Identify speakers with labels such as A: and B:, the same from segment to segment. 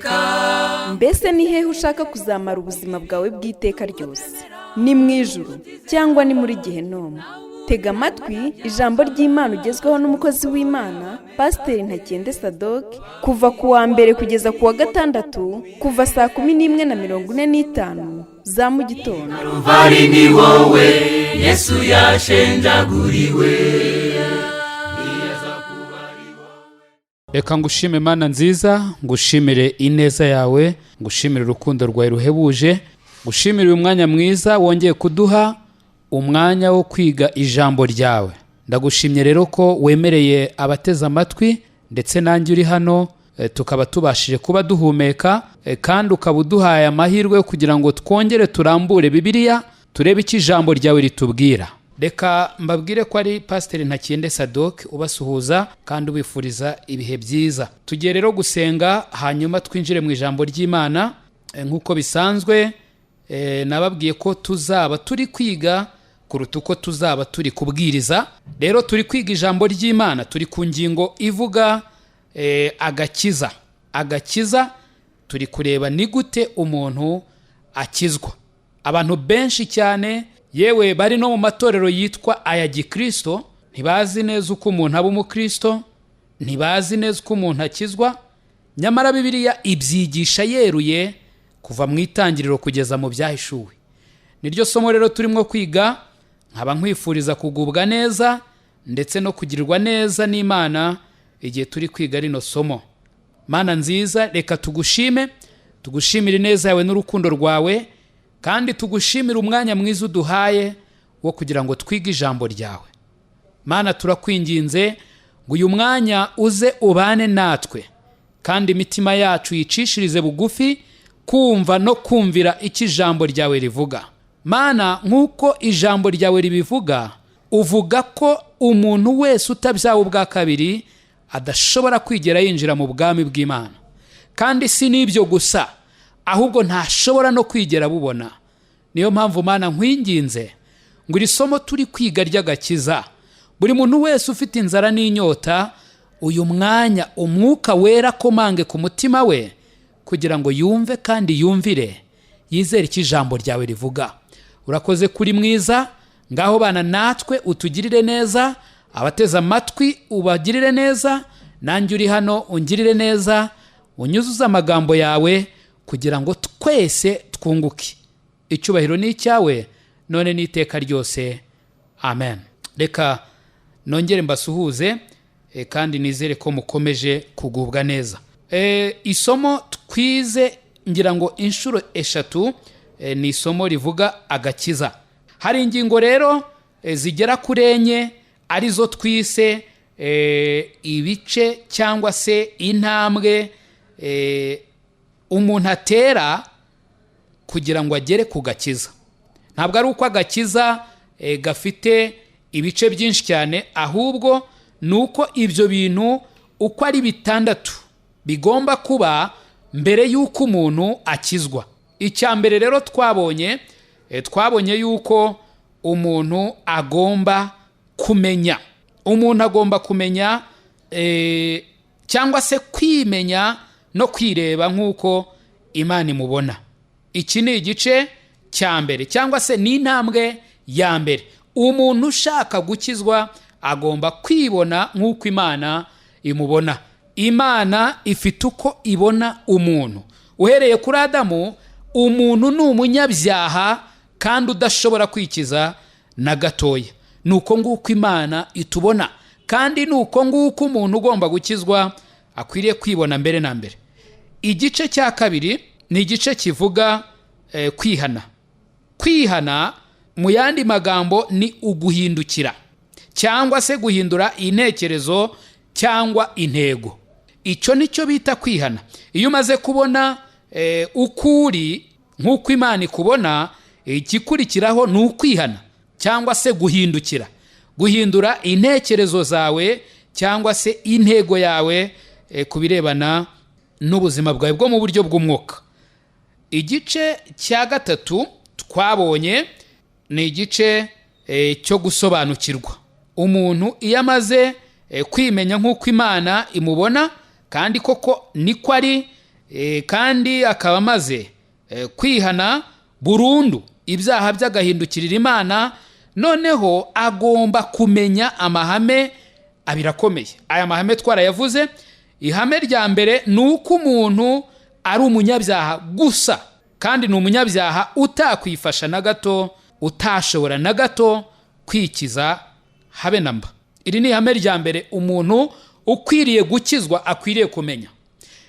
A: iteka.
B: Mbese ni hehe ushaka kuzamara ubuzima bwawe bw'iteka ryose? Ni mu ijuru cyangwa ni muri Gehinomu? Tega amatwi ijambo ry'Imana ugezweho n'umukozi w'Imana Pasiteri Ntakende Sadoc kuva ku wa mbere kugeza ku wa gatandatu kuva saa 11:45 za mu gitondo.
A: Vari ni wowe Yesu yashenjaguriwe.
C: Reka ngushime Mana nziza, ngushimire ineza yawe, ngushimire urukundo rwawe ruhebuje, ngushimire uyu mwanya mwiza wongeye kuduha, umwanya wo kwiga ijambo ryawe. Ndagushimye rero ko wemereye abateza amatwi ndetse nanjye uri hano, tukaba tubashije kuba duhumeka, kandi ukaba uduhaye amahirwe kugira ngo twongere turambure Bibiliya, turebe iki ijambo ryawe ritubwira. Reka mbabwire ko ari Pasiteri Ntakende Sadoc ubasuhuza kandi ubifuriza ibihe byiza. Tugiye rero gusenga hanyuma twinjire mu ijambo ry'Imana. Nk'uko bisanzwe nababwiye ko tuzaba turi kwiga kuruta uko tuzaba turi kubwiriza. Rero turi kwiga ijambo ry'Imana, turi ku ngingo ivuga agakiza. Agakiza turi kureba ni gute umuntu akizwa. Abantu benshi cyane yewe bari no mu matorero yitwa aya Gikristo ntibazi neza uko umuntu aba umukristo, ntibazi neza uko umuntu akizwa. Nyamara Bibiliya ibyigisha yeruye kuva mu itangiriro kugeza mu byahishuwe. Niryo somo rero turimo kwiga, nkaba nkwifuriza kugubwa neza ndetse no kugirirwa neza n'Imana igihe turi kwiga rino somo. Mana nziza, reka tugushimire neza yawe n'urukundo rwawe, kandi tugushimire umwanya mwiza uduhaye wo kugira ngo twige ijambo ryawe. Mana turakwinginze ngo uyu mwanya uze ubane natwe, kandi imitima yacu yicishirize bugufi kumva no kumvira iki ijambo ryawe rivuga. Mana, nk'uko ijambo ryawe ribivuga, uvuga ko umuntu wese utabyawe ubwa kabiri adashobora kwigera yinjira mu bwami bw'Imana. Kandi si n'ibyo gusa, ahubwo ntashobora no kwigera bubona. Niyo mpamvu Mana nkwinginze ngo iri somo turi kwiga ry'agakiza, buri muntu wese ufite inzara n'inyota, uyu mwanya umwuka wera komange ku mutima we kugira ngo yumve kandi yumvire, yizere iki ijambo ryawe rivuga. Urakoze kuri mwiza, ngaho bana natwe utugirire neza, abateza amatwi ubagirire neza, nanjye uri hano ungirire neza, unyuzuze amagambo yawe kugira ngo twese twunguke. Icyubahiro ni icyawe none n'iteka ryose, amen. Reka nongere mbasuhuze, kandi nizere ko mukomeje kugubwa neza. Isomo twize ngira ngo inshuro 3 ni isomo rivuga agakiza. Hari ingingo rero zigera kuri 4 arizo twise ibice cyangwa se intambwe umuntu atera kugira ngo agere ku gakiza. Ntabwo ari uko agakiza gafite ibice byinshi cyane, ahubwo nuko ibyo bintu uko ari 6 bigomba kuba mbere y'uko umuntu akizwa. Icya mbere rero twabonye yuko umuntu agomba kumenya. Umuntu agomba kumenya cyangwa se kwimenya no kwireba nk'uko Imana imubona. Iki ni igice cya mbere cyangwa se ni intambwe ya mbere. Umuntu ushaka gukizwa agomba kwibona nk'uko Imana imubona. Imana ifite uko ibona umuntu. Uhereye kuri Adamu, umuntu ni umunyabyaha kandi udashobora kwikiza na gatoya. Nuko nguko Imana itubona, kandi nuko nguko umuntu ugomba gukizwa akwiriye kwibona mbere na mbere. Igice cya kabiri ni igice kivuga kwihana. Kwihana mu yandi magambo ni uguhindukira cyangwa se guhindura intekerezo cyangwa intego. Icyo nicyo bita kwihana. Iyo umaze kubona ukuri nk'uko Imana ikubona, igikurikiraho ni ukwihana cyangwa se guhindukira, guhindura intekerezo zawe cyangwa se intego yawe ku birebana n'ubuzima bwawe bwo mu buryo bw'umwuka. Igice cya gatatu twabonye ni igice cyo gusobanukirwa. Umuntu iyo amaze kwimenya nk'uko Imana imubona kandi koko niko ari, kandi akaba amaze kwihana burundu ibyaha by'agahindukirira Imana, noneho agomba kumenya amahame abiri akomeye. Aya mahame twarayavuze. Ihame rya mbere ni uko umuntu ari umunyabyaha gusa, kandi ni umunyabyaha utakwifasha na gato, utashobora na gato kwikiza habe na mba. Iri ni ihame rya mbere umuntu ukwiriye gukizwa akwiriye kumenya.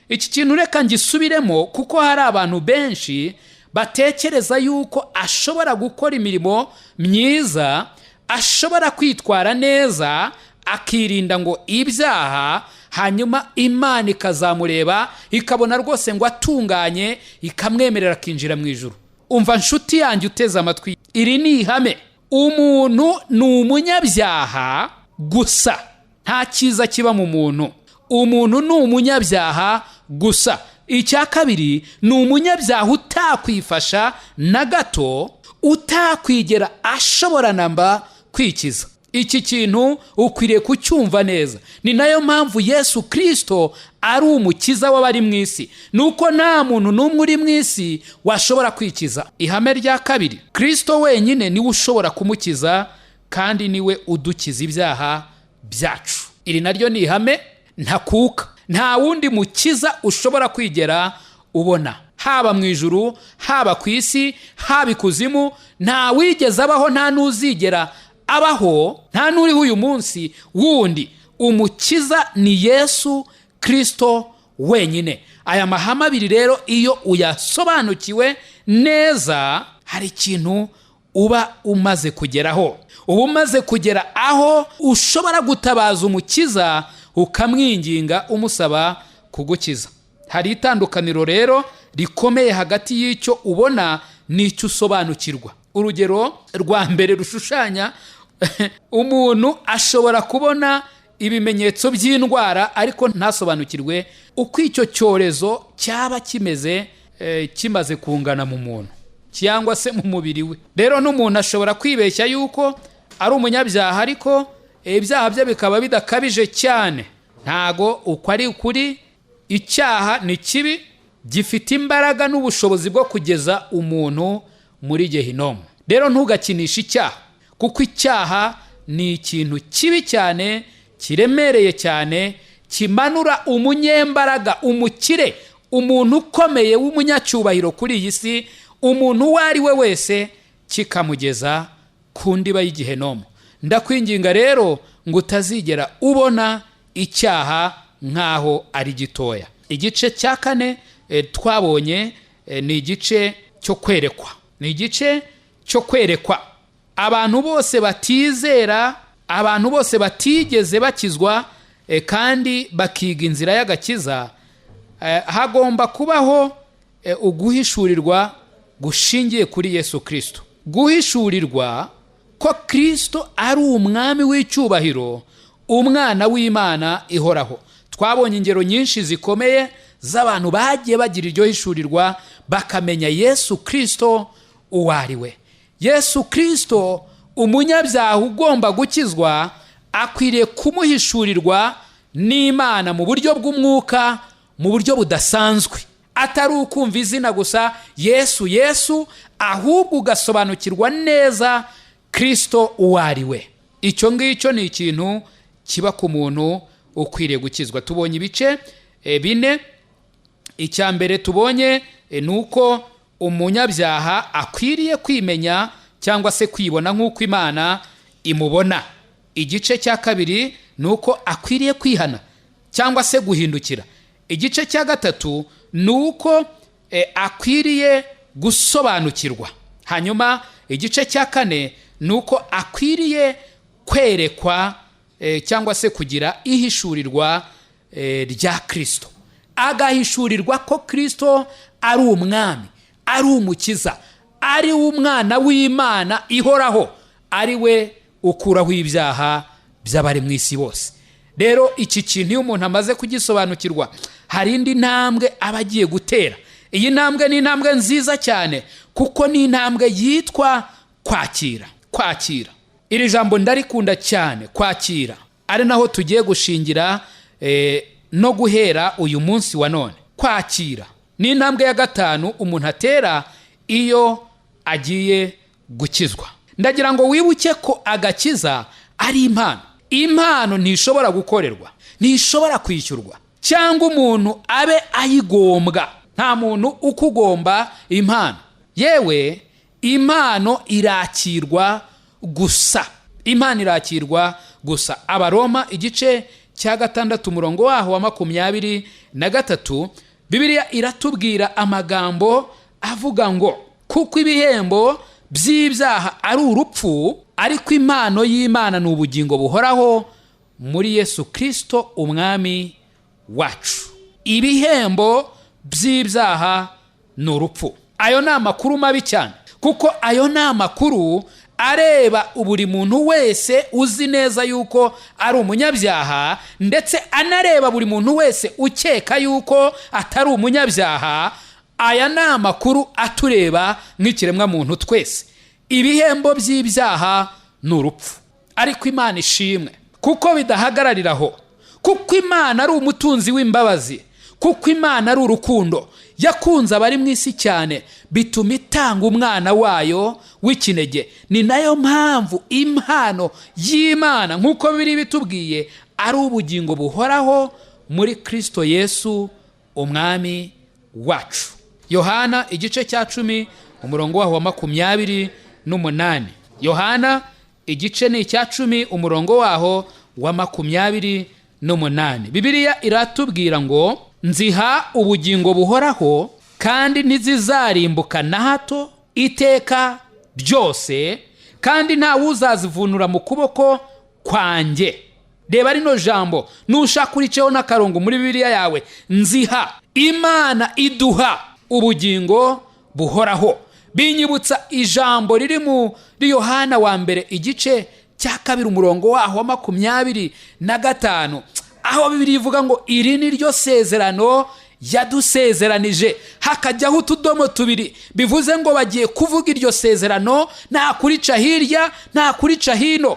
C: Iki kintu reka ngisubiremo, kuko hari abantu benshi batekereza yuko ashobora gukora imirimo myiza, ashobora kwitwara neza, akirinda ngo ibyaha, hanyuma Imana ikazamureba ikabona rwose ngo atunganye, ikamwemerera akinjira mu ijuru. Umva nshuti yanjye uteze amatwi, iri ni ihame. Umuntu ni umunyabyaha gusa, nta cyiza kiba mu muntu. Umuntu ni umunyabyaha gusa. Icya kabiri, ni umunyabyaha utakwifasha na gato, utakwigera ashobora namba kwikiza. Iki kintu ukwiriye kucyumva neza. Ni nayo mpamvu Yesu Kristo ari umukiza w'abari mu isi, nuko nta muntu n'umwe uri mu isi washobora kwikiza. Ihame rya kabiri, Kristo wenyine niwe ushobora kumukiza, kandi niwe udukiza ibyaha byacu. Iri naryo ni ihame ntakuka. Nta wundi mukiza ushobora kwigera ubona, haba mu ijuru, haba ku isi, haba ikuzimu. Nta wigeze abaho, nta n'uzigera abaho, nta n'uriho uyu munsi wundi. Umukiza ni Yesu Kristo wenyine. Aya mahame abiri rero iyo uyasobanukiwe neza, hari ikintu uba umaze kugeraho. Uba umaze kugera aho ushobora gutabaza umukiza, ukamwinginga umusaba kugukiza. Hari itandukaniro rero rikomeye hagati y'icyo ubona n'icyo usobanukirwa. Urugero rwa mbere rushushanya umuntu ashobora kubona ibimenyetso by'indwara ariko ntasobanukirwe uko icyo cyorezo cyaba kimeze, kimaze kungana mu muntu cyangwa se mu mubiri we. Rero n'umuntu ashobora kwibeshya yuko ari umunyabyaha, ariko ibyaha bye bikaba bidakabije cyane. Ntago uko ari ukuri. Icyaha ni kibi, gifite imbaraga n'ubushobozi bwo kugeza umuntu muri Gehinomu. Rero ntugakinishe icyaha, kuko icyaha ni ikintu kibi cyane, kiremereye cyane, kimanura umunyembaraga, umukire, umuntu ukomeye w'umunyacyubahiro kuri iyi si, umuntu uwo ari we wese, kikamugeza ku ndiba y'Igehinomu. Ndakwinginga rero ngo utazigera ubona icyaha nk'aho ari gitoya. Igice cya kane twabonye ni igice cyo kwerekwa. Ni igice cyo kwerekwa. Abantu bose batizera, abantu bose batigeze bakizwa kandi bakiga inzira y'agakiza, hagomba kubaho uguhishurirwa gushingiye kuri Yesu Kristo. Guhishurirwa ko Kristo ari umwami w'icyubahiro, umwana w'Imana ihoraho. Twabonye ingero nyinshi zikomeye z'abantu bagiye bagira iryo hishurirwa, bakamenya Yesu Kristo uwo ari we. Yesu Kristo, umunyabyaha ugomba gukizwa, akwiriye kumuhishurirwa n'Imana mu buryo bw'umwuka, mu buryo budasanzwe. Atari ukumva izina gusa Yesu Yesu, ahubwo ugasobanukirwa neza Kristo uwo ari we. Icyo ngicyo ni ikintu kiba ku muntu ukwiriye gukizwa. Tubonye ibice bine. Icya mbere tubonye ni uko umunyabyaha akwiriye kwimenya cyangwa se kwibona nk'uko Imana imubona. Igice cya kabiri ni uko akwiriye kwihana cyangwa se guhindukira. Igice cya gatatu ni uko akwiriye gusobanukirwa. Hanyuma igice cya kane ni uko akwiriye kwerekwa cyangwa se kugira ihishurirwa rya Kristo. Agahishurirwa ko Kristo ari umwami, ari umukiza, ari umwana w'Imana ihoraho, ari we ukuraho ibyaha by'abari mu isi bose. Rero iki kintu iyo umuntu amaze kugisobanukirwa, hari indi ntambwe aba agiye gutera. Iyi ntambwe ni intambwe nziza cyane, kuko ni intambwe yitwa kwakira. Kwakira, iri jambo ndarikunda cyane, kwakira. Ari naho tugiye gushingira no guhera uyu munsi wa none. kwakira. Ni intambwe ya gatanu umuntu atera iyo agiye gukizwa. Ndagira ngo wibuke ko agakiza ari impano. Impano ntishobora gukorerwa, ntishobora kwishyurwa, cyangwa umuntu abe ayigombwa. Nta muntu ukugomba impano. Yewe impano irakirwa gusa. Impano irakirwa gusa. Abaroma igice cya 6 umurongo waho wa 23, Bibiliya iratubwira amagambo avuga ngo kuko ibihembo by'ibyaha ari urupfu, ariko impano y'Imana ni ubugingo buhoraho muri Yesu Kristo umwami wacu. Ibihembo by'ibyaha ni urupfu. Ayo ni amakuru mabi cyane, kuko ayo ni amakuru areba buri muntu wese uzi neza yuko ari umunyabyaha, ndetse anareba buri muntu wese ukeka yuko atari umunyabyaha. Aya ni amakuru atureba nk'ikiremwa muntu twese. Ibihembo by'ibyaha ni urupfu, ariko Imana ishimwe kuko bidahagarariraho, kuko Imana ari umutunzi w'imbabazi, kuko Imana ari urukundo. Yakunze abari mu isi cyane bituma itanga umwana wayo w'ikinege. Ni nayo mpamvu impano y'Imana nk'uko biri bitubwiye ari ubugingo buhoraho muri Kristo Yesu umwami wacu. Yohana igice cya 10 umurongo waho wa 28. Yohana igice ni icya 10 umurongo waho wa 28. Bibiliya iratubwira ngo nziha ubugingo buhoraho kandi ntizizarimbuka na hato iteka ryose, kandi nta uzazivunura mu kuboko kwanjye. Reba rino jambo, nushaka uriceho n'akarongo muri Bibiliya yawe. Nziha, Imana iduha ubugingo buhoraho. Binyibutsa ijambo riri muri Yohana wa mbere igice cya 2 umurongo waho wa 25, aho Bibiliya ivuga ngo iri ni ryo sezerano yadusezeranije. Hakajyaho utudomo 2 bivuze ngo bagiye kuvuga iryo sezerano, nta kurica hirya nta kurica hino.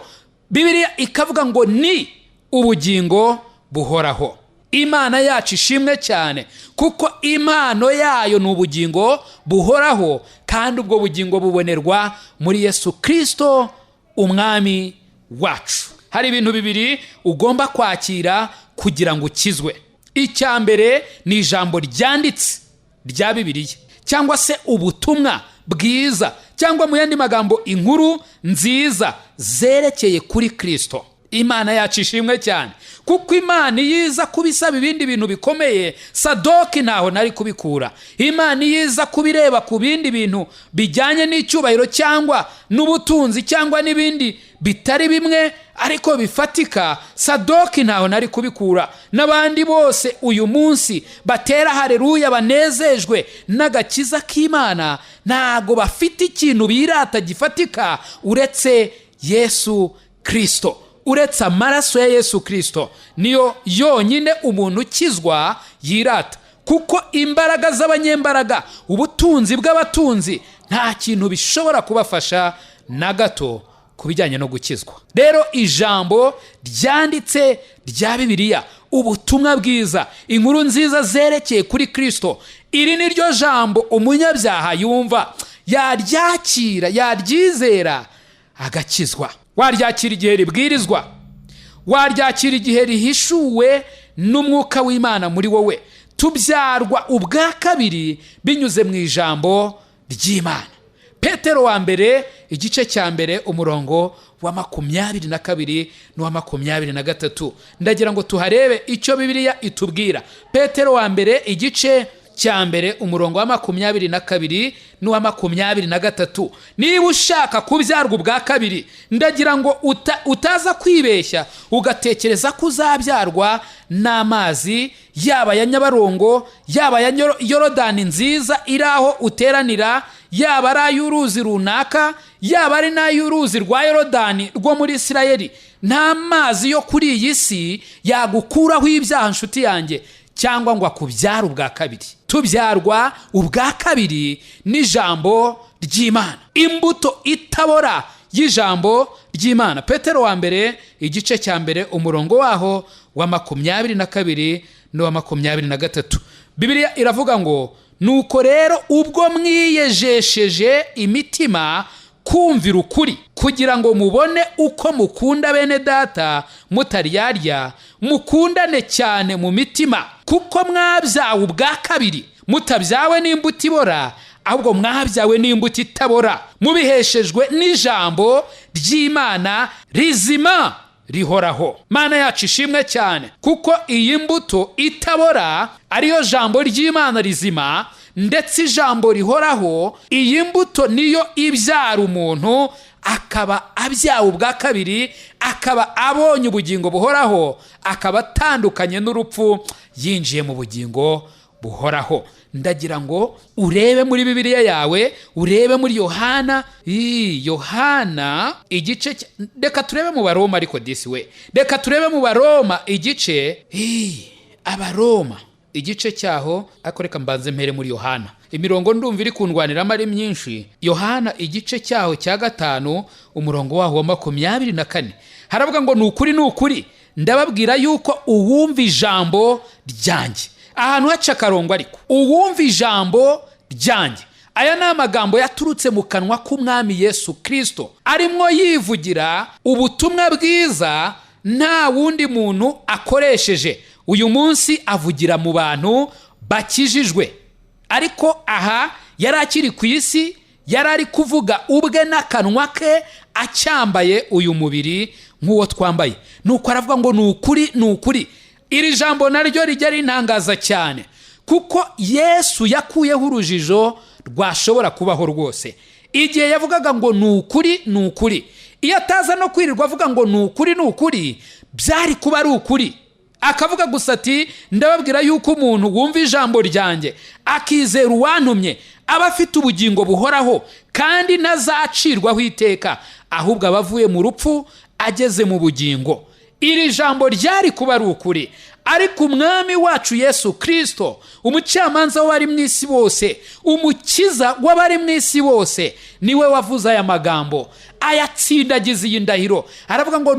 C: Bibiliya ikavuga ngo ni ubugingo buhoraho. Imana yacu ishimwe cyane, kuko impano yayo ni ubugingo buhoraho, kandi ubwo bugingo bubonerwa muri Yesu Kristo umwami wacu. Hari ibintu bibiri ugomba kwakira kugira ngo ukizwe. Icya mbere ni ijambo ryanditse rya Bibiliya, cyangwa se ubutumwa bwiza, cyangwa mu yandi magambo inkuru nziza zerekeye kuri Kristo. Imana yacu ishimwe cyane, kuko Imana yiza kubisaba ibindi bintu bikomeye Sadoki ntaho nari kubikura. Imana yiza kubireba ku bindi bintu bijyanye n'icyubahiro cyangwa n'ubutunzi cyangwa n'ibindi bitari bimwe ariko bifatika, Sadoki ntaho nari kubikura. N'abandi bose uyu munsi batera haleluya banezejwe n'agakiza k'Imana, ntago bafite ikintu birata gifatika uretse Yesu Kristo. Uretse amaraso ya Yesu Kristo niyo yonyine umuntu ukizwa yirata, kuko imbaraga z'abanyembaraga, ubutunzi bw'abatunzi, nta kintu bishobora kubafasha na gato kubijyanye no gukizwa. Rero ijambo ryanditse rya Bibiliya, ubutumwa bwiza, inkuru nziza zerekeye kuri Kristo, iri ni ryo jambo umunyabyaha yumva, yaryakira, yaryizera, agakizwa. Waryakira igihe ribwirizwa, waryakira igihe rihishuwe n'umwuka w'Imana muri wowe. Tubyarwa ubwa kabiri binyuze mu ijambo ry'Imana. Petero wa mbere igice cya mbere umurongo wa 22 n'uwa 23. Ndagira ngo tuharebe icyo Bibiliya itubwira. Petero wa mbere igice cya mbere umurongo wa 22 n'uwa 23. Niba ushaka kubyarwa ubwa kabiri, ndagira ngo utaza kwibeshya ugatekereza ko uzabyarwa n'amazi, yaba ya Nyabarongo, yaba ya Yorodani nziza iraho uteranira, yaba ari ay'uruzi runaka, yaba ari n'ay'uruzi rwa Yorodani rwo muri Isirayeli. Nta mazi yo kuri iyi si yagukuraho ibyaha nshuti yanjye, cyangwa ngo akubyare ubwa kabiri. Tubyarwa ubwa kabiri n'ijambo ry'Imana, imbuto itabora y'ijambo ry'Imana. Petero wa mbere igice cya mbere umurongo waho wa 22 n'uwa 23. Bibiliya iravuga ngo nuko rero ubwo mwiyejesheje imitima kumvira ukuri kugira ngo mubone uko mukunda bene data mutaryarya, mukundane cyane mu mitima, kuko mwabyawe ubwa kabiri, mutabyawe n'imbuto ibora, ahubwo mwabyawe n'imbuto itabora, mubiheshejwe n'ijambo ry'Imana rizima rihoraho. Mana yacu ishimwe cyane, kuko iyi mbuto itabora ariyo jambo ry'Imana rizima ndetse ijambo rihoraho, iyi mbuto niyo ibyara umuntu akaba abyawe ubwa kabiri, akaba abonye ubugingo buhoraho, akaba atandukanye n'urupfu, yinjiye mu bugingo buhoraho. Ndagira ngo urebe muri Bibiliya yawe, urebe muri Yohana, Yohana igice, reka turebe mu Baroma, ariko disi we, reka turebe mu Baroma igice, Abaroma igice cyaho, ariko reka mbanze mpere muri Yohana. Imirongo ndumva iri kundwaniramo ari myinshi. Yohana igice cyaho cya 5 umurongo waho wa 24 haravuga ngo nukuri ndababwira yuko uwumva ijambo ryanjye, ahantu haca akarongo ariko, uwumva ijambo ryanjye, aya ni amagambo yaturutse mu kanwa k'umwami Yesu Kristo, arimwo yivugira ubutumwa bwiza, nta wundi muntu akoresheje. Uyu munsi avugira mu bantu bakijijwe, ariko aha yari akiri ku isi, yari ari kuvuga ubwe n'akanwa ke, acyambaye uyu mubiri nk'uwo twambaye. Nuko aravuga ngo nukuri. Iri jambo naryo rijya rintangaza cyane, kuko Yesu yakuyeho urujijo rwashobora kubaho rwose. Igihe yavugaga ngo nukuri, iyo ataza no kwirirwa avuga ngo nukuri, byari kuba ari ukuri. Akavuga gusa ati ndababwira yuko umuntu wumva ijambo ryanjye akizera uwantumye aba afite ubugingo buhoraho, kandi ntazacirwaho iteka, ahubwo abavuye mu rupfu ageze mu bugingo. Iri jambo ryari kuba ari ukuri, ariko umwami wacu Yesu Kristo, umucamanza w'abari mu isi bose, umukiza w'abari mu isi bose, niwe wavuze aya magambo, ayatsindagiza iyi ndahiro. Aravuga ngo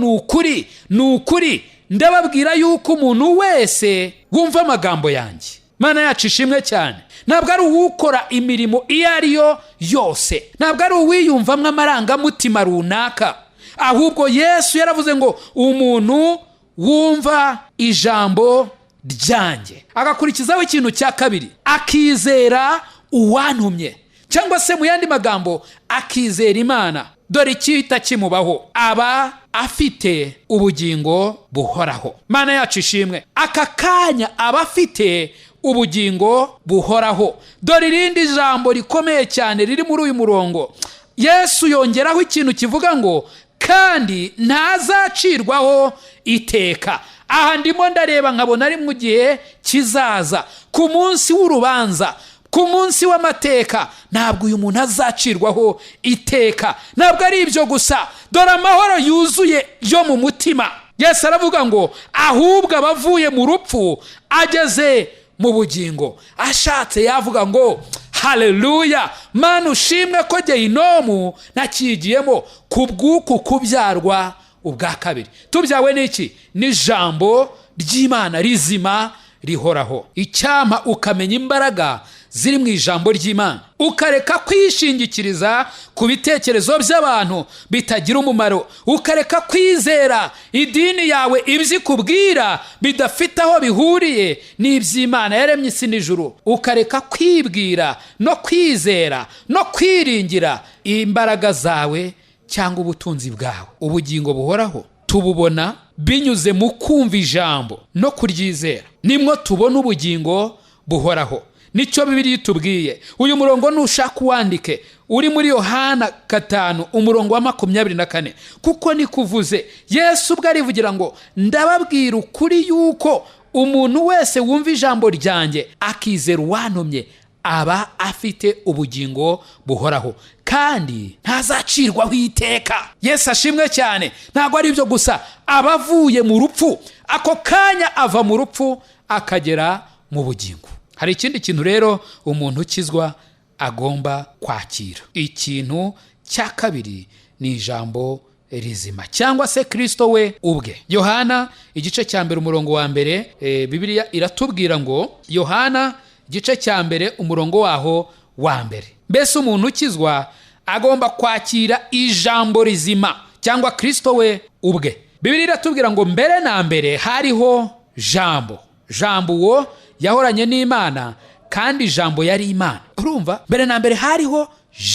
C: nukuri ndababwira yuko umuntu wese wumva amagambo yanjye. Mana yacu ishimwe cyane, ntabwo ari uwukora imirimo iyo ariyo yose, ntabwo ari uwiyumvamwo amarangamutima runaka, ahubwo Yesu yaravuze ngo umuntu wumva ijambo ryanjye agakurikizaho ikintu cya kabiri, akizera uwantumye, cyangwa se mu yandi magambo akizera Imana, dore icyita kimubaho, aba afite ubugingo buhoraho. Mana yacu ishimwe, aka kanya aba afite ubugingo buhoraho. Dore irindi jambo rikomeye cyane riri muri uyu murongo, Yesu yongeraho ikintu kivuga ngo kandi ntazacirwaho iteka. Aha ndimo ndareba nkabona ari mu gihe kizaza, ku munsi w'urubanza, ku munsi w'amateka, ntabwo uyu muntu azacirwaho iteka. Ntabwo ari ibyo gusa, dore amahoro yuzuye yo mu mutima. Yesu aravuga ngo ahubwo abavuye mu rupfu ageze mu bugingo. Ashatse yavuga ngo haleluya, Mana ushimwe ko gehinomu nakigiyemo kubw'uku kubyarwa ubwa kabiri. Tubyawe n'iki? N'ijambo ry'Imana rizima rihoraho. Icyampa ukamenya imbaraga ziri mu ijambo ry'Imana, ukareka kwishingikiriza ku bitekerezo by'abantu bitagira umumaro, ukareka kwizera idini yawe ibyo ikubwira bidafite aho bihuriye n'iby'Imana yaremye isi n'ijuru, ukareka kwibwira no kwizera no kwiringira imbaraga zawe cyangwa ubutunzi bwawe. Ubugingo buhoraho tububona binyuze mu kumva ijambo no kuryizera, nimwo tubona ubugingo buhoraho. Nicyo Bibiliya itubwiye. Uyu murongo nushaka uwandike, uri muri Yohana 5 umurongo wa 24, kuko nikuvuze. Yesu ubwo arivugira ngo ndababwira ukuri yuko umuntu wese wumva ijambo ryanjye akizera uwantumye aba afite ubugingo buhoraho, kandi ntazacirwaho iteka. Yesu ashimwe cyane. Ntabwo ari ibyo gusa, abavuye mu rupfu ako kanya ava mu rupfu akagera mu bugingo. Hari ikindi kintu rero umuntu ukizwa agomba kwakira. Ikintu cya kabiri ni ijambo rizima cyangwa se Kristo we ubwe. Yohana igice cya mbere umurongo wa mbere, Bibiliya iratubwira ngo, Yohana igice cya mbere umurongo waho wa mbere, mbese umuntu ukizwa agomba kwakira ijambo rizima cyangwa Kristo we ubwe. Bibiliya iratubwira ngo mbere na mbere hariho jambo, jambo uwo yahoranye n'Imana kandi jambo yari Imana. Urumva, mbere na mbere hariho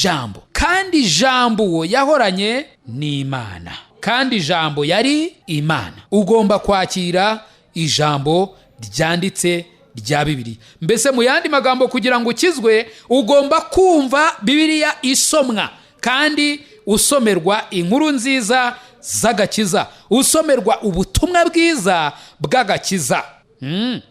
C: jambo kandi jambo uwo yahoranye n'Imana kandi jambo yari Imana. Ugomba kwakira ijambo ryanditse rya Bibiliya. Mbese mu yandi magambo, kugira ngo ukizwe ugomba kumva Bibiliya isomwa kandi usomerwa inkuru nziza z'agakiza, usomerwa ubutumwa bwiza bw'agakiza.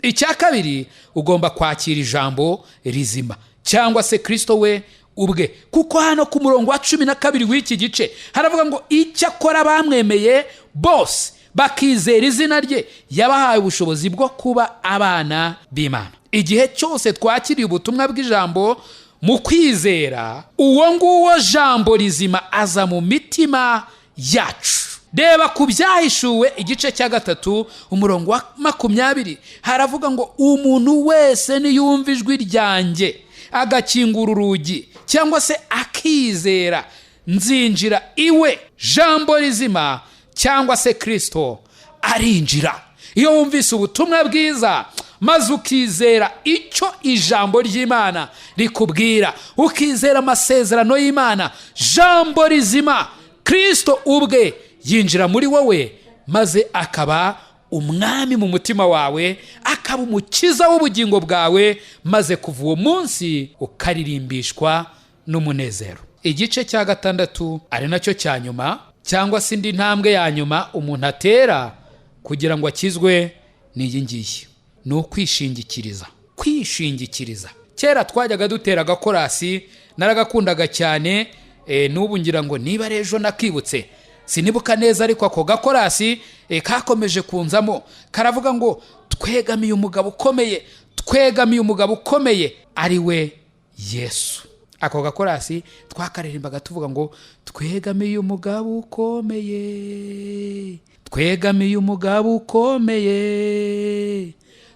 C: Icya kabiri, ugomba kwakira ijambo rizima cyangwa se Kristo we ubwe, kuko hano ku murongo wa 12 w'iki gice haravuga ngo icyakora bamwemeye bose bakizera izina rye yabahaye ubushobozi bwo kuba abana b'Imana. Igihe cyose twakiriye ubutumwa bw'ijambo mu kwizera, uwo nguwo jambo rizima aza mu mitima yacu. Reba ku Byahishuwe igice cya 3 umurongo wa 20 haravuga ngo umuntu wese niyumva ijwi ryanjye agakingura urugi cyangwa se akizera, nzinjira iwe. Jambo rizima cyangwa se Kristo arinjira. Iyo wumvise ubutumwa bwiza maze ukizera icyo ijambo ry'Imana rikubwira, ukizera amasezerano y'Imana, jambo rizima Kristo ubwe yinjira muri wowe, maze akaba umwami mu mutima wawe, akaba umukiza w'ubugingo bwawe, maze kuva uwo munsi ukaririmbishwa n'umunezero. Igice cya 6 ari nacyo cya nyuma cyangwa se indi ntambwe ya nyuma umuntu atera kugira ngo akizwe ni iyi ngiyi, ni ukwishingikiriza. Kwishingikiriza, kera twajyaga dutera agakorasi, naragakundaga cyane, n'ubu ngira ngo niba rejo nakibutse sinibuka neza, ariko ako gakorasi kakomeje kunzamo, karavuga ngo twegamiye umugabo ukomeye, twegamiye umugabo ukomeye ari we Yesu. Ako gakorasi twakaririmbaga tuvuga ngo twegamiye umugabo ukomeye, twegamiye umugabo ukomeye,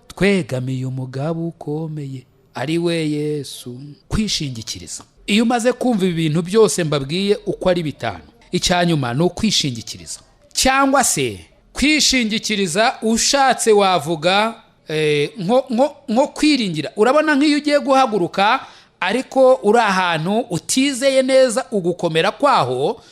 C: twegamiye umugabo ukomeye ari we Yesu. Kwishingikiriza, iyo umaze kumva ibintu byose mbabwiye uko ari 5, icya nyuma ni ukwishingikiriza cyangwa se kwishingikiriza. Ushatse wavuga nko kwiringira. Urabona nk'iyo ugiye guhaguruka ariko uri ahantu utizeye neza ugukomera kwaho,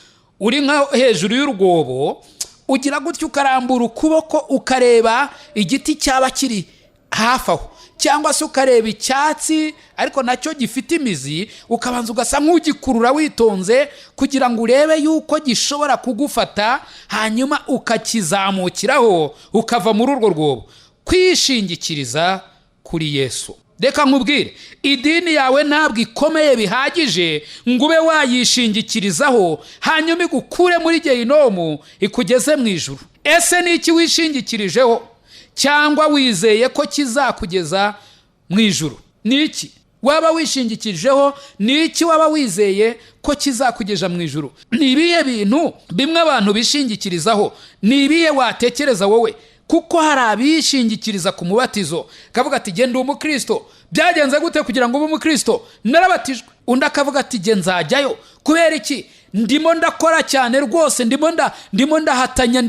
C: uri nka hejuru y'urwobo, ugira gutyo ukarambura ukuboko ukareba igiti cyaba kiri hafi aho, cyangwa se ukareba icyatsi ariko nacyo gifite imizi, ukabanza ugasa nk'ugikurura witonze kugira ngo urebe yuko gishobora kugufata, hanyuma ukakizamukiraho ukava muri urwo rwobo. Kwishingikiriza kuri Yesu. Reka nkubwire, idini yawe ntabwo ikomeye bihagije ngo ube wayishingikirizaho hanyuma igukure muri gehinomu ikugeze mu ijuru. Ese ni iki wishingikirijeho cyangwa wizeye ko kizakugeza mu ijuru? Ni iki waba wishingikirijeho? Ni iki waba wizeye ko kizakugeza mu ijuru? Ni ibihe bintu bimwe abantu bishingikirizaho? Ni ibihe watekereza wowe? Kuko hari abishingikiriza ku mubatizo, kavuga ati genda umukristo. Byagenze gute kugira ngo ube umukristo? Narabatijwe. Undi akavuga ati ge nzajyayo. Kubera iki? Ndimo ndakora cyane rwose, ndimo ndahatanya,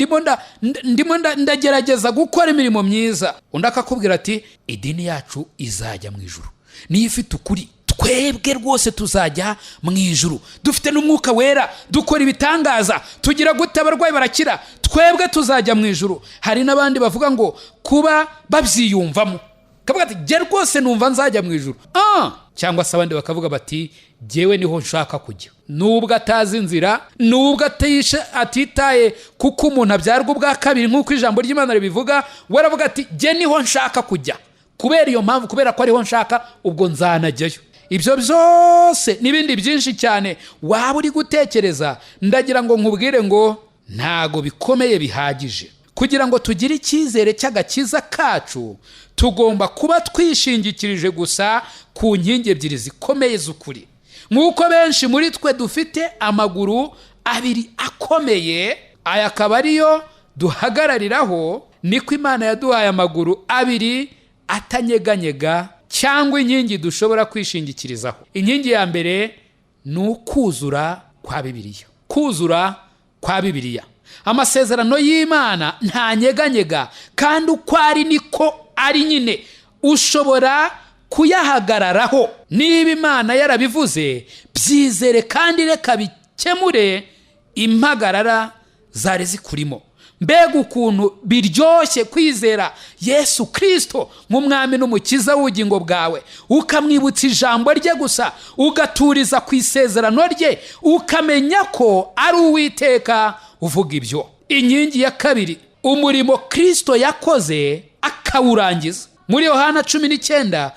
C: ndimo ndagerageza gukora imirimo myiza. Undi akakubwira ati idini yacu izajya mu ijuru, niyo ifite ukuri, twebwe rwose tuzajya mu ijuru, dufite n'umwuka wera, dukora ibitangaza, tugira gute abarwayi barakira, twebwe tuzajya mu ijuru. Hari n'abandi bavuga ngo kuba babyiyumvamo, kavuga ati je rwose numva nzajya mu ijuru. Cyangwa se abandi bakavuga bati jewe niho nshaka kujya. Nubwo atazi inzira, nubwo atitaye kuko umuntu abyarwa ubwa kabiri nk'uko ijambo ry'Imana ribivuga, waravuga ati je niho nshaka kujya, kubera iyo mpamvu, kubera ko ariho nshaka, ubwo nzanajyayo. Ibyo byose n'ibindi byinshi cyane waba uri gutekereza, ndagira ngo nkubwire ngo ntago bikomeye bihagije. Kugira ngo tugire icyizere cy'agakiza kacu, tugomba kuba twishingikirije gusa ku nkingi ebyiri zikomeye z'ukuri. Nk'uko benshi muri twe dufite amaguru abiri akomeye, aya akaba ariyo duhagarariraho. Niko Imana yaduhaye amaguru abiri atanyeganyega cyangwa inkingi dushobora kwishingikirizaho. Inkingi ya mbere ni ukuzura kwa Bibiliya. Kuzura kwa Bibiliya, amasezerano y'Imana ntanyeganyega, kandi uko ari niko ari nyine. Ushobora kuyahagararaho. Niba Imana yarabivuze, byizere kandi reka bikemure impagarara zari zikurimo. Mbega ukuntu biryoshye kwizera Yesu Kristo nk'umwami n'umukiza w'ubugingo bwawe, ukamwibutsa ijambo rye gusa, ugaturiza ku isezerano rye, ukamenya ko ari Uwiteka uvuga ibyo. Inkingi ya kabiri, umurimo Kristo yakoze akawurangiza. Muri Yohana 19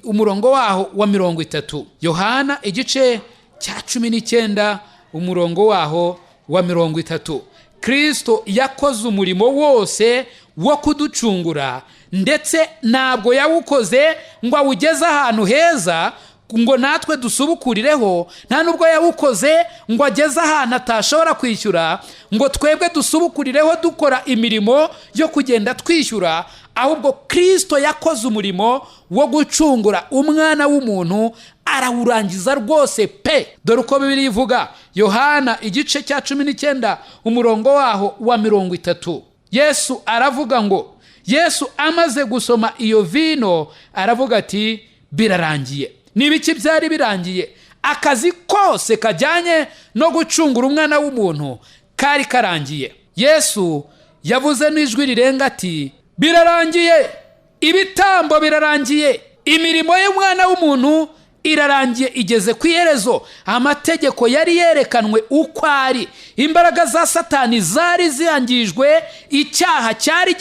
C: umurongo waho wa 30. Yohana igice cya 19 umurongo waho wa 30. Kristo yakoze umurimo wose wo kuducungura, ndetse ntabwo yawukoze ngo awugeze ahantu heza ngo natwe dusubukurireho, nta nubwo yawukoze ngo ageze ahantu atashobora kwishyura ngo twebwe dusubukurireho dukora imirimo yo kugenda twishyura. Ahubwo Kristo yakoze umurimo wo gucungura umwana w'umuntu, arawurangiza rwose pe. Dore uko Bibiliya ivuga, Yohana igice cya 19 umurongo waho wa 30. Yesu aravuga ngo, Yesu amaze gusoma iyo vino aravuga ati birarangiye. Nibiki byari birangiye? Akazi kose kajyanye no gucungura umwana w'umuntu kari karangiye. Yesu yavuze n'ijwi rirenga ati birarangiye. Ibitambo birarangiye, imirimo y'umwana w'umuntu irarangiye, igeze ku iherezo. Amategeko yari yerekanwe uko ari, imbaraga za Satani zari zihangijwe, icyaha cyari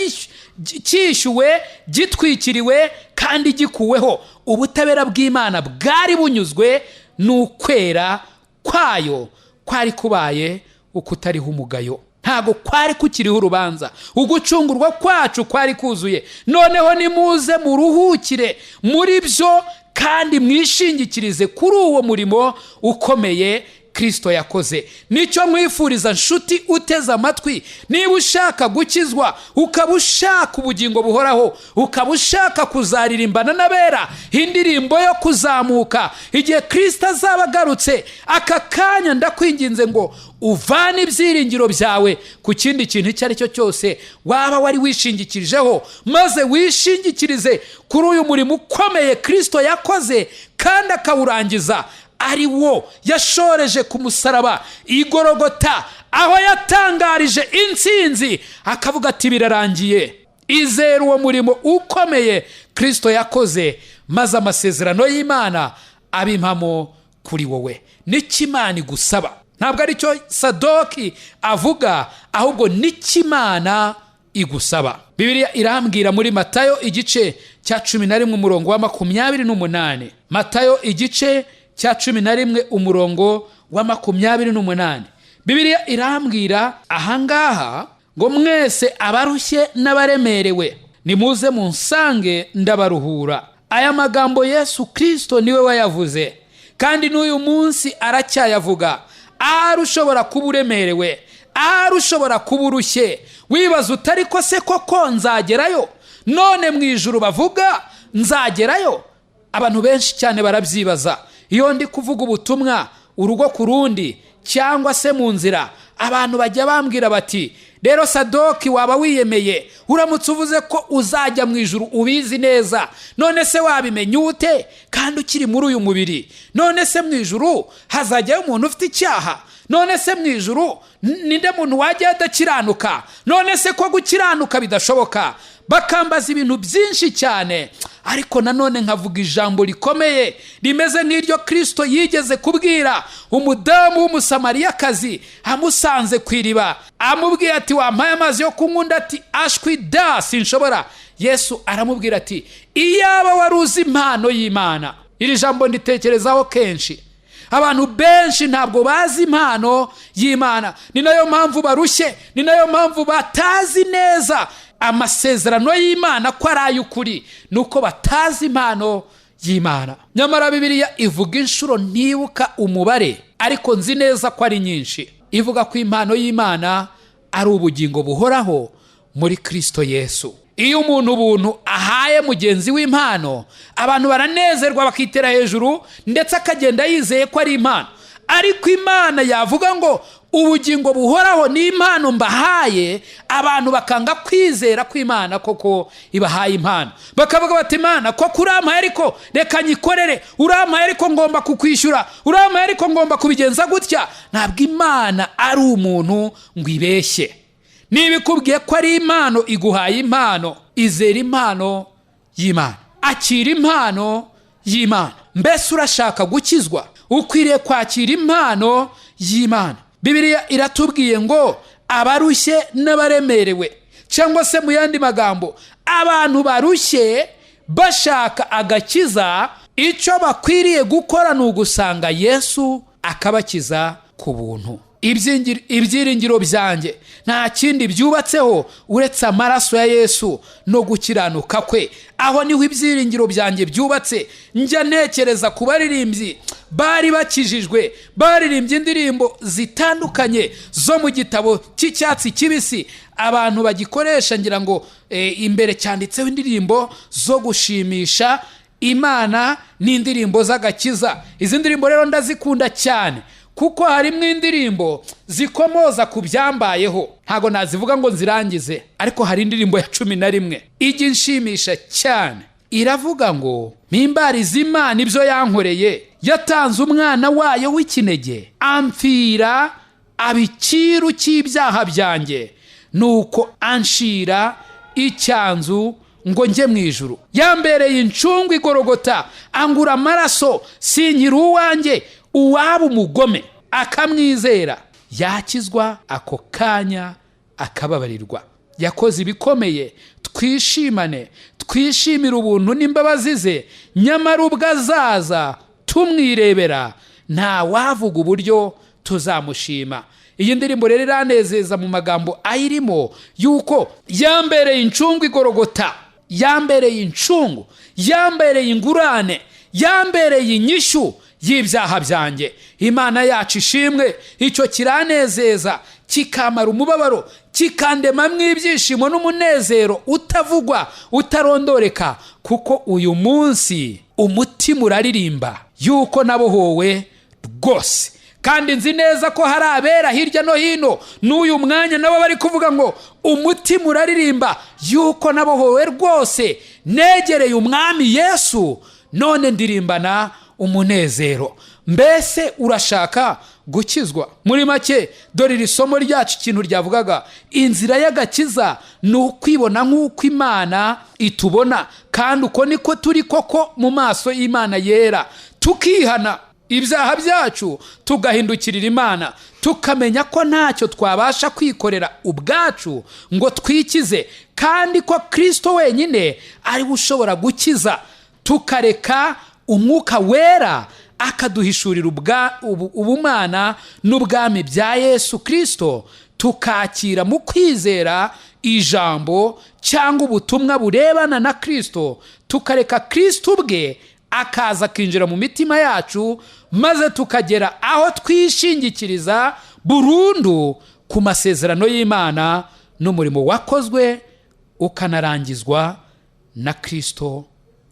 C: cyishyuwe, gitwikiriwe kandi gikuweho. Ubutabera bw'Imana bwari bunyuzwe n'ukwera kwayo, kwari kubaye ukutariho umugayo, ntago kwari kukiriho urubanza. Ugucungurwa kwacu kwari kuzuye. Noneho nimuze muruhukire muri byo kandi mwishingikirize kuri uwo murimo ukomeye Kristo yakoze. Nicyo mwifuriza nshuti uteze amatwi. Niba ushaka gukizwa, ukaba ushaka ubugingo buhoraho, ukaba ushaka kuzaririmbana n'abera indirimbo yo kuzamuka igihe Kristo azaba agarutse, aka kanya ndakwinginze ngo uvane ibyiringiro byawe ku kindi kintu icyo ari cyo cyose waba wari wishingikirijeho, maze wishingikirize kuri uyu murimo ukomeye Kristo yakoze kandi akawurangiza, ari wo yashoreje ku musaraba i Gologota, aho yatangarije intsinzi akavuga ati birarangiye. Izere uwo murimo ukomeye Kristo yakoze, maze amasezerano y'Imana abimpamo kuri wowe. N'ikimana igusaba, ntabwo ari cyo Sadoki avuga, ahubwo n'ikimana igusaba. Bibiliya irambwira muri Matayo igice cya 11 umurongo wa 28. Matayo igice cya 11 umurongo wa 28. Bibiliya irambwira ahangaha ngo mwese abarushye n'abaremerewe nimuze munsange ndabaruhura. Aya magambo Yesu Kristo niwe wayavuze, kandi n'uyu munsi aracyayavuga. Ahari ushobora kuba uremerewe, ahari ushobora kuba urushye, wibaza utari ko se koko nzagerayo? None mu ijuru bavuga nzagerayo? Abantu benshi cyane barabyibaza. Iyo ndi kuvuga ubutumwa urugo ku rundi cyangwa se mu nzira, abantu bajya bambwira bati rero Sadoki waba wiyemeye, uramutse uvuze ko uzajya mu ijuru ubizi neza, none se wabimenya ute kandi ukiri muri uyu mubiri? None se mu ijuru hazajyayo umuntu ufite icyaha? None se mu ijuru ninde muntu wajya adakiranuka? None se ko gukiranuka bidashoboka? Bakambaza ibintu byinshi cyane, ariko nanone nkavuga ijambo rikomeye rimeze nk'iryo Kristo yigeze kubwira umudamu w'umusamariyakazi amusanze ku iriba, amubwira ati wampaye amazi yo kunywa? Ati ashwi da, sinshobora. Yesu aramubwira ati iyaba wari uzi impano y'Imana. Iri jambo nditekerezaho kenshi. Abantu benshi ntabwo bazi impano y'Imana, ni nayo mpamvu barushye, ni nayo mpamvu batazi neza amasezerano y'Imana ko ari ay'ukuri, nuko batazi impano y'Imana. Nyamara Bibiliya ivuga inshuro ntibuka umubare, ariko nzi neza ko ari nyinshi. ivuga ko impano y'Imana ari ubugingo buhoraho muri Kristo Yesu. Iyo umuntu ubuntu ahaye mugenzi w'impano, abantu baranezerwa bakitera hejuru ndetse akagenda yizeye ko ari impano. Ariko Imana yavuga ngo ubugingo buhoraho ni impano mbahaye, abantu bakanga kwizera ko Imana koko ibahaye impano. Bakavuga bati Imana koko urampaye ariko reka nyikorere, urampaye ariko ngomba kukwishyura, urampaye ariko ngomba kubigenza gutya. Ntabwo Imana ari umuntu ngo ibeshye. Niba ikubwiye ko ari impano iguhaye impano, izera impano y'Imana, akira impano y'Imana. Mbese urashaka gukizwa, ukwiriye kwakira impano y'Imana. Bibiliya iratubwiye ngo abarushye n'abaremerewe, cyangwa se mu yandi magambo abantu barushye bashaka agakiza, icyo bakwiriye gukora ni ugusanga Yesu akabakiza ku buntu. Ibyiringiro byanjye nta kindi byubatseho uretse amaraso ya Yesu no gukiranuka kwe. Aho niho ibyiringiro byanjye byubatse. Njya ntekereza ku baririmbyi bari bakijijwe, baririmbye indirimbo zitandukanye zo mu gitabo cy'icyatsi kibisi, abantu bagikoresha ngira ngo imbere cyanditseho indirimbo zo gushimisha Imana n'indirimbo z'agakiza. Izi ndirimbo rero ndazikunda cyane kuko harimo indirimbo zikomoza ku byambayeho. Ntago nazivuga ngo nzirangize, ariko hari indirimbo ya 11 ijya inshimisha cyane. Iravuga ngo mpimbarize Imana ibyo yankoreye, yatanze umwana wayo w'ikinege, amfira abiciru cy'ibyaha byanjye, nuko anshira icyanzu ngo njye mu ijuru. Yambereye incungu igorogota, angura amaraso, sinkiri uwanjye, uwaba umugome akamwizera yakizwa ako kanya akababarirwa. Yakoze ibikomeye, twishimane, twishimire ubuntu n'imbabazi ze, nyamara ubwo azaza tumwirebera nta wavuga uburyo tuzamushima. Iyi ndirimbo rero iranezeza mu magambo ayirimo yuko yambereye incungu igorogota, yambereye incungu, yambereye ingurane, yambereye inyishyu y'ibyaha byanjye. Imana yacu ishimwe. Icyo kiranezeza, kikamara umubabaro, kikandemamwo ibyishimo n'umunezero utavugwa, utarondoreka, kuko uyu munsi umutima uraririmba yuko nabohowe rwose. Kandi nzi neza ko hari abera hirya no hino n'uyu mwanya nabo bari kuvuga ngo umutima uraririmba yuko nabohowe rwose, negereye umwami Yesu, none ndirimbana umunezero. Mbese urashaka gukizwa? Muri make dore iri somo ryacu ikintu ryavugaga, inzira y'agakiza ni ukwibona nk'uko Imana itubona, kandi uko niko turi koko mu maso y'Imana yera, tukihana ibyaha byacu, tugahindukirira Imana, tukamenya ko ntacyo twabasha kwikorera ubwacu ngo twikize, kandi ko Kristo wenyine ari we ushobora gukiza. Tukareka umwuka wera akaduhishurira ubumana n'ubwami bya Yesu Kristo, tukakira mu kwizera ijambo cyangwa ubutumwa burebana na Kristo, tukareka Kristo ubwe akaza akinjira mu mitima yacu, maze tukagera aho twishingikiriza burundu ku masezerano y'Imana n'umurimo wakozwe ukanarangizwa na Kristo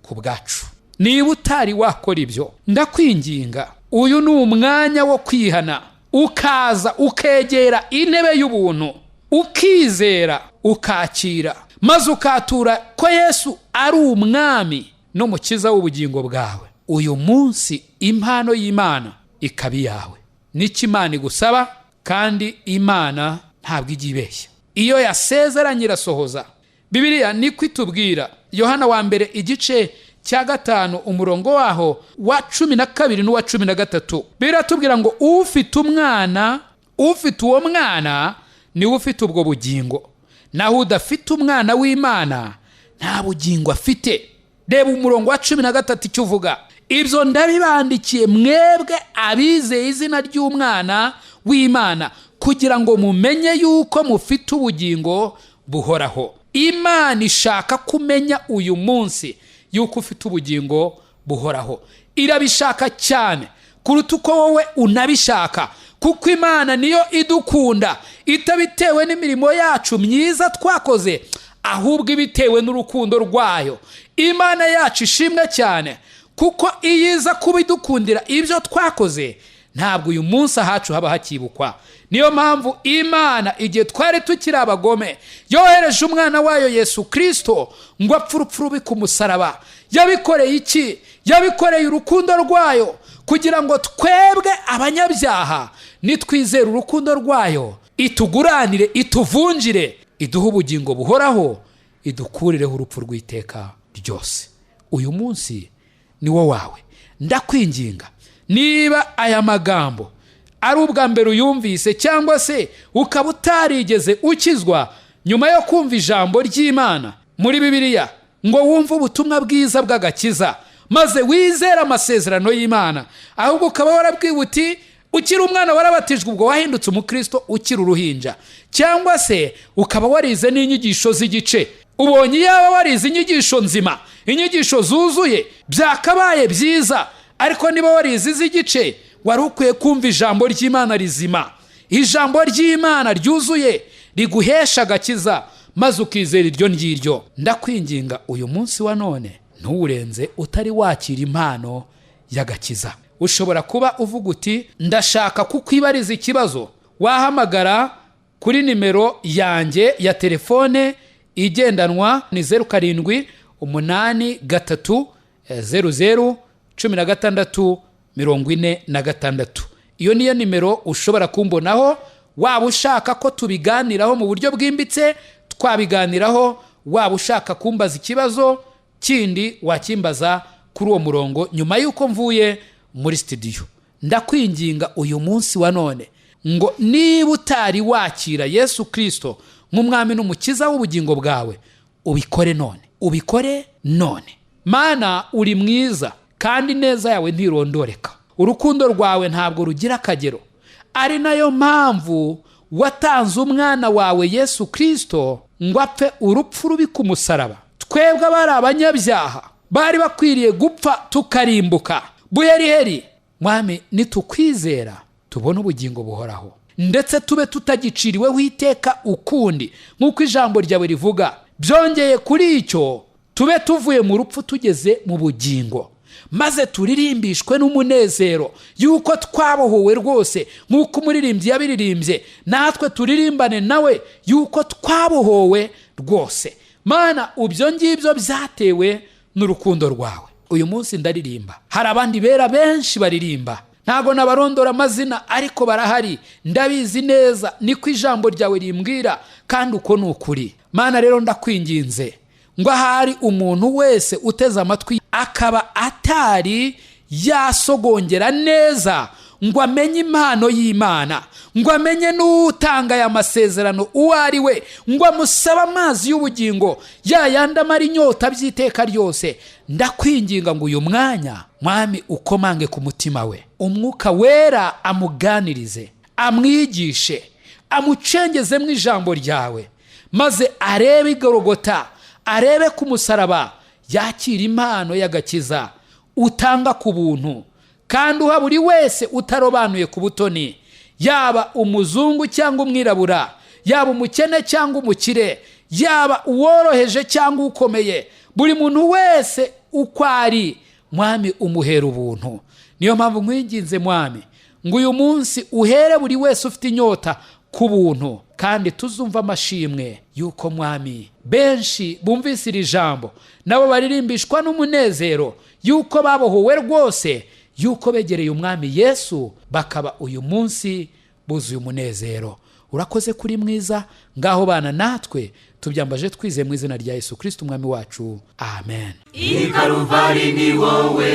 C: ku bwacu. Niba utari wakora ibyo, ndakwinginga, uyu ni umwanya wo kwihana, ukaza ukegera intebe y'ubuntu, ukizera, ukakira, maze ukatura ko Yesu ari umwami n'umukiza w'ubugingo bwawe. Uyu munsi impano y'Imana ikaba iyawe. N'iki Imana igusaba, kandi Imana ntabwo ijya ibeshya. Iyo yasezeranye irasohoza. Bibiliya niko itubwira. Yohana wa mbere igice cya 5 umurongo waho wa 12 n'uwa 13 biratubwira ngo ufite umwana, ufite uwo mwana niwe ufite ubwo bugingo, naho udafite umwana w'Imana nta bugingo afite. Reba umurongo wa 13 icyo uvuga. Ibyo ndabibandikiye mwebwe abizeye izina ry'umwana w'Imana, kugira ngo mumenye yuko mufite ubugingo buhoraho. Imana ishaka kumenya uyu munsi yuko ufite ubugingo buhoraho. Irabishaka cyane kuruta uko wowe unabishaka, kuko Imana niyo idukunda itabitewe n'imirimo yacu myiza twakoze, ahubwo ibitewe n'urukundo rwayo. Imana yacu ishimwe cyane, kuko iyo iza kubidukundira ibyo twakoze, ntabwo uyu munsi ahacu haba hakibukwa. Niyo mpamvu Imana igihe twari tukiri abagome yohereje umwana wayo Yesu Kristo ngo apfe urupfu rubi ku musaraba. Yabikoreye iki? Yabikoreye urukundo rwayo, kugira ngo twebwe abanyabyaha nitwizere urukundo rwayo ituguranire, ituvunjire, iduhe ubugingo buhoraho, idukurireho urupfu rw'iteka ryose. Uyu munsi ni wo wawe. Ndakwinginga, niba aya magambo ari ubwa mbere uyumvise, cyangwa se ukaba utarigeze ukizwa nyuma yo kumva ijambo ry'Imana muri Bibiliya, ngo wumve ubutumwa bwiza bw'agakiza maze wizere amasezerano y'Imana, ahubwo ukaba warabwiwe uti ukiri umwana warabatijwe, ubwo wahindutse umukristo ukiri uruhinja, cyangwa se ukaba warize n'inyigisho z'igice, ubonye yaba warize inyigisho nzima, inyigisho zuzuye, byakabaye byiza, ariko niba warize iz'igice, wari ukwiye kumva ijambo ry'Imana rizima, ijambo ry'Imana ryuzuye riguhesha agakiza, maze ukizera iryo ngiryo. Ndakwinginga uyu munsi wa none nturenze utari wakira impano y'agakiza. Ushobora kuba uvuga uti ndashaka kukwibariza ikibazo. Wahamagara kuri nimero yanjye ya telefone igendanwa ni 0783001646. Iyo niyo nimero ushobora kumbonaho, waba ushaka ko tubiganiraho mu buryo bwimbitse twabiganiraho, waba ushaka kumbaza ikibazo kindi wakimbaza kuri uwo murongo nyuma yuko mvuye muri studio. Ndakwinginga uyu munsi wa none ngo niba utari wakira Yesu Kristo nk'umwami n'umukiza w'ubugingo bwawe, ubikore none, ubikore none. Mana, uri mwiza kandi neza yawe ntirondoreka, urukundo rwawe ntabwo rugira akagero, ari nayo mpamvu watanze umwana wawe Yesu Kristo ngo apfe urupfu rubi ku musaraba. Twebwe abari abanyabyaha bari bakwiriye gupfa tukarimbuka buheriheri. Mwami, nitukwizera tubone ubugingo buhoraho, ndetse tube tutagiciriweho iteka ukundi nk'uko ijambo ryawe rivuga. Byongeye kuri icyo, tube tuvuye mu rupfu tugeze mu bugingo, maze turirimbishwe n'umunezero yuko twabohowe rwose nk'uko umuririmbyi yabiririmbye, natwe turirimbane nawe yuko twabohowe rwose. Mana, ibyo ngibyo byatewe n'urukundo rwawe. Uyu munsi ndaririmba, hari abandi bera benshi baririmba, ntago nabarondora amazina, ariko barahari, ndabizi neza, niko ijambo ryawe rimbwira, kandi uko ni ukuri. Mana rero ndakwinginze ngo ahari umuntu wese uteze amatwi akaba atari yasogongera neza ngo amenye impano y'Imana, ngo amenye n'utanga aya masezerano uwo ari we, ngo amusaba amazi y'ubugingo yayandi amara inyota by'iteka ryose, ndakwinginga ngo uyu mwanya Mwami ukomange ku mutima we, umwuka wera amuganirize, amwigishe, amucengeze mu ijambo ryawe, maze arebe igorogota, arebe ku musaraba, yakira impano y'agakiza utanga ku buntu, kandi uha buri wese utarobanuye ku butoni, yaba umuzungu cyangwa umwirabura, yaba umukene cyangwa umukire, yaba uworoheje cyangwa ukomeye, buri muntu wese uko ari, Mwami umuhera ubuntu. Niyo mpamvu nkwinginze Mwami ngo uyu munsi uhere buri wese ufite inyota ku buntu, kandi tuzumva amashimwe yuko Mwami benshi bumvise iri jambo nabo baririmbishwa n'umunezero yuko babohowe rwose, yuko begereye umwami Yesu, bakaba uyu munsi buzuye umunezero. Urakoze kuri mwiza, ngaho bana natwe tubyambaje twize mu izina rya Yesu Kristo umwami wacu, amen.
A: I Karuvari ni wowe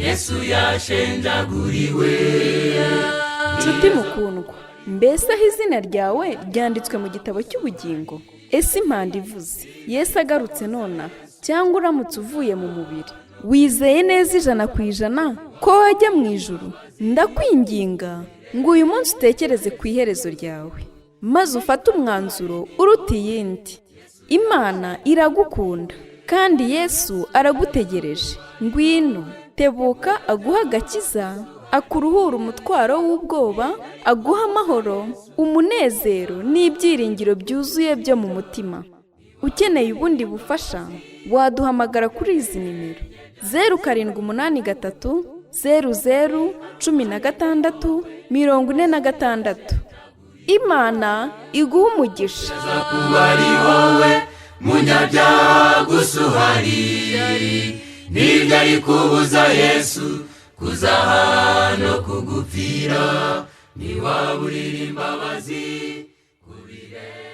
A: Yesu yashenjaguriwe.
B: Nshuti mukundwa, mbese aho izina ryawe ryanditswe mu gitabo cy'ubugingo? Ese impanda ivuze Yesu agarutse nona, cyangwa uramutse uvuye mu mubiri, wizeye neza 100% ko wajya mu ijuru? Ndakwinginga ngo uyu munsi utekereze ku iherezo ryawe, maze ufate umwanzuro uruta iyindi. Imana iragukunda kandi Yesu aragutegereje. Ngwino, tebuka aguha agakiza, akuruhura umutwaro w'ubwoba, aguha amahoro, umunezero n'ibyiringiro byuzuye byo mu mutima. Ukeneye ubundi bufasha waduhamagara kuri izi nimero: 0783 00 16 46. Imana iguha umugisha.
A: kuba ari wowe munyabyaha gusa uhari, ntibyari kubuza Yesu kuza hano kugupfira, ntiwaburira imbabazi ku bireba.